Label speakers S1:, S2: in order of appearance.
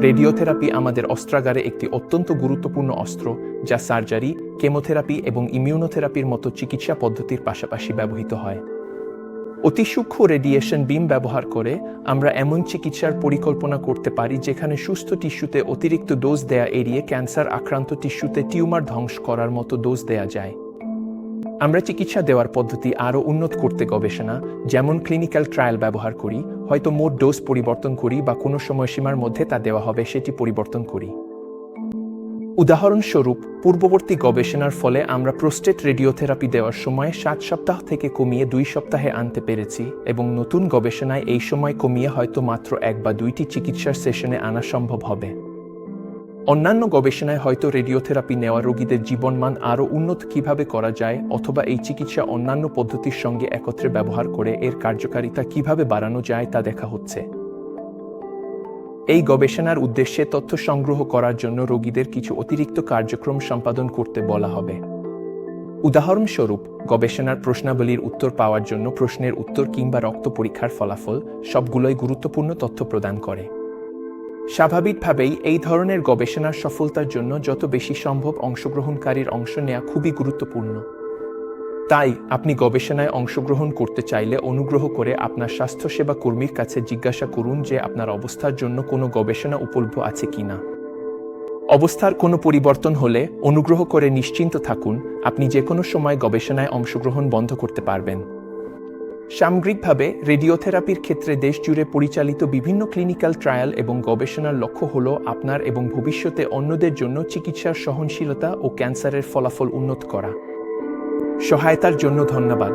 S1: Radiotherapy আমাদের অস্ত্রাগারে একটি অত্যন্ত গুরুত্বপূর্ণ অস্ত্র, যা সার্জারি, কেমোথেরাপি এবং ইমিউনোথেরাপির মতো চিকিৎসা পদ্ধতির পাশাপাশি ব্যবহৃত হয়। অতি সূক্ষ্ম রেডিয়েশন বিম ব্যবহার করে আমরা এমন চিকিৎসার পরিকল্পনা করতে পারি যেখানে সুস্থ টিস্যুতে অতিরিক্ত ডোজ দেয়া এড়িয়ে ক্যান্সার আক্রান্ত টিস্যুতে টিউমার ধ্বংস করার মতো ডোজ দেয়া যায়। আমরা চিকিৎসা দেওয়ার পদ্ধতি আরও উন্নত করতে গবেষণা, যেমন ক্লিনিক্যাল ট্রায়াল ব্যবহার করি, হয়তো মোট ডোজ পরিবর্তন করি বা কোনো সময়সীমার মধ্যে তা দেওয়া হবে সেটি পরিবর্তন করি। উদাহরণস্বরূপ, পূর্ববর্তী গবেষণার ফলে আমরা প্রোস্টেট রেডিওথেরাপি দেওয়ার সময় 7 সপ্তাহ থেকে কমিয়ে 2 সপ্তাহে আনতে পেরেছি এবং নতুন গবেষণায় এই সময় কমিয়ে হয়তো মাত্র 1 বা 2টি চিকিৎসার সেশনে আনা সম্ভব হবে। অন্যান্য গবেষণায় হয়তো রেডিওথেরাপি নেওয়া রোগীদের জীবনমান আরও উন্নত কিভাবে করা যায়, অথবা এই চিকিৎসা অন্যান্য পদ্ধতির সঙ্গে একত্রে ব্যবহার করে এর কার্যকারিতা কিভাবে বাড়ানো যায় তা দেখা হচ্ছে। এই গবেষণার উদ্দেশ্যে তথ্য সংগ্রহ করার জন্য রোগীদের কিছু অতিরিক্ত কার্যক্রম সম্পাদন করতে বলা হবে। উদাহরণস্বরূপ, গবেষণার প্রশ্নাবলীর উত্তর পাওয়ার জন্য প্রশ্নের উত্তর কিংবা রক্ত পরীক্ষার ফলাফল সবগুলোই গুরুত্বপূর্ণ তথ্য প্রদান করে। স্বাভাবিকভাবেই এই ধরনের গবেষণার সফলতার জন্য যত বেশি সম্ভব অংশগ্রহণকারীর অংশ নেওয়া খুবই গুরুত্বপূর্ণ। তাই আপনি গবেষণায় অংশগ্রহণ করতে চাইলে অনুগ্রহ করে আপনার স্বাস্থ্যসেবা কর্মীর কাছে জিজ্ঞাসা করুন যে আপনার অবস্থার জন্য কোনো গবেষণা উপলব্ধ আছে কিনা। অবস্থার কোনো পরিবর্তন হলে অনুগ্রহ করে নিশ্চিন্ত থাকুন, আপনি যে কোনো সময় গবেষণায় অংশগ্রহণ বন্ধ করতে পারবেন। সামগ্রিকভাবে রেডিওথেরাপির ক্ষেত্রে দেশ জুড়ে পরিচালিত বিভিন্ন ক্লিনিক্যাল ট্রায়াল এবং গবেষণার লক্ষ্য হল আপনার এবং ভবিষ্যতে অন্যদের জন্য চিকিৎসার সহনশীলতা ও ক্যান্সারের ফলাফল উন্নত করা। সহায়তার জন্য ধন্যবাদ।